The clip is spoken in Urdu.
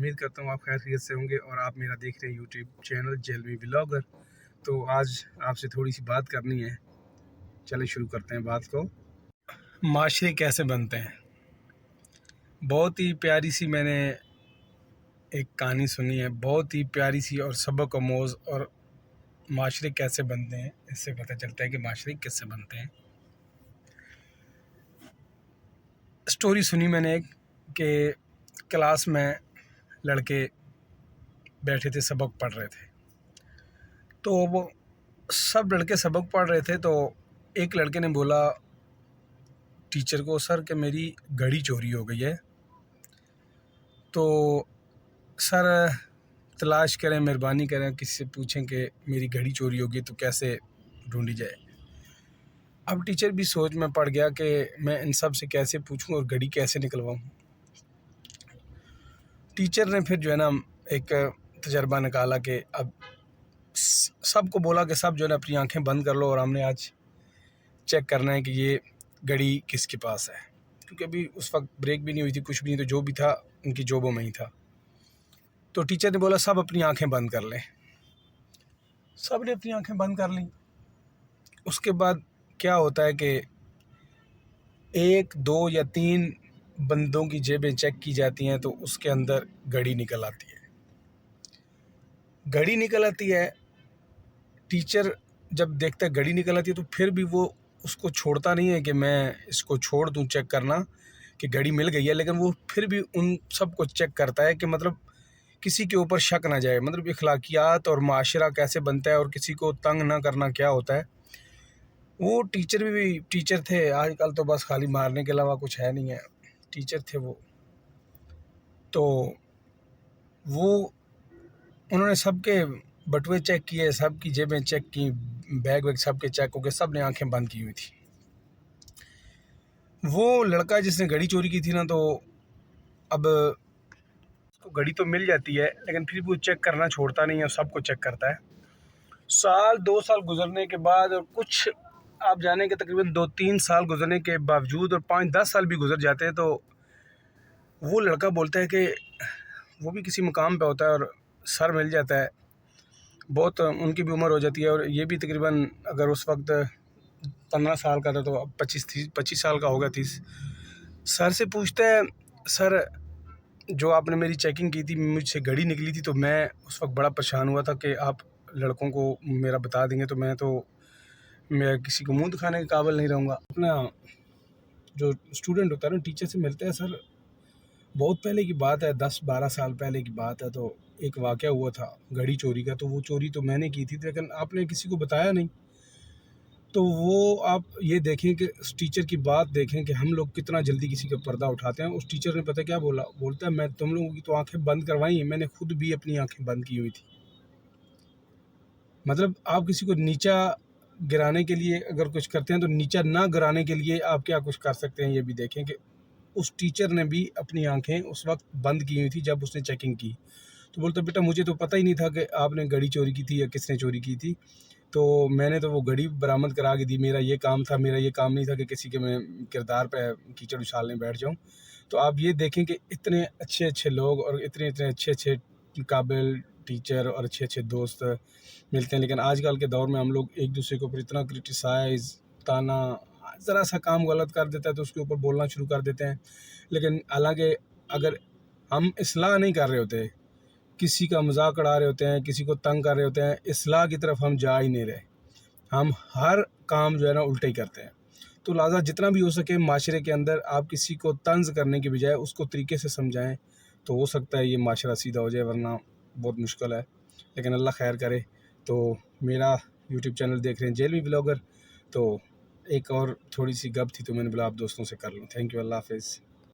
امید کرتا ہوں آپ خیر خیریت سے ہوں گے اور آپ میرا دیکھ رہے ہیں یوٹیوب چینل جیلوی بلاگر۔ تو آج آپ سے تھوڑی سی بات کرنی ہے، چلیں شروع کرتے ہیں بات کو۔ معاشرے کیسے بنتے ہیں، بہت ہی پیاری سی میں نے ایک کہانی سنی ہے، بہت ہی پیاری سی اور سبق آموز، اور معاشرے کیسے بنتے ہیں اس سے پتہ چلتا ہے کہ معاشرے کیسے بنتے ہیں۔ سٹوری سنی میں نے ایک کہ کلاس میں لڑکے بیٹھے تھے، سبق پڑھ رہے تھے، تو وہ سب لڑکے سبق پڑھ رہے تھے، تو ایک لڑکے نے بولا ٹیچر کو، سر کہ میری گھڑی چوری ہو گئی ہے، تو سر تلاش کریں، مہربانی کریں، کسی سے پوچھیں کہ میری گھڑی چوری ہو گئی تو کیسے ڈھونڈی جائے۔ اب ٹیچر بھی سوچ میں پڑ گیا کہ میں ان سب سے کیسے پوچھوں اور گھڑی کیسے نکلواؤں۔ ٹیچر نے پھر جو ہے نا ایک تجربہ نکالا کہ اب سب کو بولا کہ سب جو ہے نا اپنی آنکھیں بند کر لو اور ہم نے آج چیک کرنا ہے کہ یہ گھڑی کس کے پاس ہے، کیونکہ ابھی اس وقت بریک بھی نہیں ہوئی تھی، کچھ بھی نہیں، تو جو بھی تھا ان کی جوبوں میں ہی تھا۔ تو ٹیچر نے بولا سب اپنی آنکھیں بند کر لیں، سب نے اپنی آنکھیں بند کر لیں۔ اس کے بعد کیا ہوتا ہے کہ 1 2 یا 3 بندوں کی جیبیں چیک کی جاتی ہیں، تو اس کے اندر گھڑی نکل آتی ہے۔ گھڑی نکل آتی ہے، ٹیچر جب دیکھتا ہے گھڑی نکل آتی ہے تو پھر بھی وہ اس کو چھوڑتا نہیں ہے کہ میں اس کو چھوڑ دوں چیک کرنا کہ گھڑی مل گئی ہے، لیکن وہ پھر بھی ان سب کو چیک کرتا ہے کہ مطلب کسی کے اوپر شک نہ جائے، مطلب اخلاقیات اور معاشرہ کیسے بنتا ہے اور کسی کو تنگ نہ کرنا کیا ہوتا ہے۔ وہ ٹیچر بھی ٹیچر تھے، آج کل تو بس خالی مارنے کے علاوہ کچھ ہے نہیں ہے، ٹیچر تھے وہ، تو وہ انہوں نے سب کے بٹوے چیک کیے، سب کی جیبیں چیک کی، بیگ ویگ سب کے چیک ہو گئے، سب نے آنکھیں بند کی ہوئی تھی۔ وہ لڑکا جس نے گھڑی چوری کی تھی نا، تو اب اس کو گھڑی تو مل جاتی ہے لیکن پھر وہ چیک کرنا چھوڑتا نہیں ہے، سب کو چیک کرتا ہے۔ 2 سال گزرنے کے بعد، اور کچھ آپ جانیں کہ تقریباً 2-3 سال گزرنے کے باوجود، اور 5-10 سال بھی گزر جاتے ہیں، تو وہ لڑکا بولتا ہے کہ وہ بھی کسی مقام پہ ہوتا ہے اور سر مل جاتا ہے، بہت ان کی بھی عمر ہو جاتی ہے، اور یہ بھی تقریباً اگر اس وقت 15 سال کا تھا تو اب 25 سال کا ہوگا، 30۔ سر سے پوچھتا ہے، سر جو آپ نے میری چیکنگ کی تھی، مجھ سے گھڑی نکلی تھی، تو میں اس وقت بڑا پریشان ہوا تھا کہ آپ لڑکوں کو میرا بتا دیں گے تو میں کسی کو منہ دکھانے کے قابل نہیں رہوں گا۔ اپنا جو اسٹوڈنٹ ہوتا ہے نا، ٹیچر سے ملتا ہے، سر بہت پہلے کی بات ہے، 10-12 سال پہلے کی بات ہے، تو ایک واقعہ ہوا تھا گھڑی چوری کا، تو وہ چوری تو میں نے کی تھی لیکن آپ نے کسی کو بتایا نہیں۔ تو وہ آپ یہ دیکھیں کہ اس ٹیچر کی بات دیکھیں کہ ہم لوگ کتنا جلدی کسی کا پردہ اٹھاتے ہیں۔ اس ٹیچر نے پتہ کیا بولتا ہے، میں تم لوگوں کی تو آنکھیں بند کروائی ہیں، میں نے خود بھی اپنی آنکھیں بند کی ہوئی تھی۔ مطلب آپ کسی کو نیچا گرانے کے لیے اگر کچھ کرتے ہیں تو نیچا نہ گرانے کے لیے آپ کیا کچھ کر سکتے ہیں، یہ بھی دیکھیں کہ اس ٹیچر نے بھی اپنی آنکھیں اس وقت بند کی ہوئی تھی جب اس نے چیکنگ کی۔ تو بولتا بیٹا مجھے تو پتہ ہی نہیں تھا کہ آپ نے گھڑی چوری کی تھی یا کس نے چوری کی تھی، تو میں نے تو وہ گھڑی برآمد کرا کے دی، میرا یہ کام تھا، میرا یہ کام نہیں تھا کہ کسی کے میں کردار پہ کیچڑ اچھالنے بیٹھ جاؤں۔ تو آپ یہ دیکھیں کہ اتنے اچھے لوگ اور اتنے اچھے قابل ٹیچر اور اچھے دوست ملتے ہیں، لیکن آج کل کے دور میں ہم لوگ ایک دوسرے کے اوپر اتنا کرٹیسائز، تانا، ذرا سا کام غلط کر دیتا ہے تو اس کے اوپر بولنا شروع کر دیتے ہیں، لیکن حالانکہ اگر ہم اصلاح نہیں کر رہے ہوتے، کسی کا مذاق اڑا رہے ہوتے ہیں، کسی کو تنگ کر رہے ہوتے ہیں، اصلاح کی طرف ہم جا ہی نہیں رہے، ہم ہر کام جو ہے نا الٹا ہی کرتے ہیں۔ تو لہٰذا جتنا بھی ہو سکے معاشرے کے اندر آپ کسی کو طنز کرنے کے بجائے اس کو طریقے سے سمجھائیں، تو ہو سکتا ہے یہ معاشرہ سیدھا ہو جائے، ورنہ بہت مشکل ہے، لیکن اللہ خیر کرے۔ تو میرا یوٹیوب چینل دیکھ رہے ہیں جیلوی بلاگر، تو ایک اور تھوڑی سی گپ تھی تو میں نے بولا آپ دوستوں سے کر لوں۔ تھینک یو، اللہ حافظ۔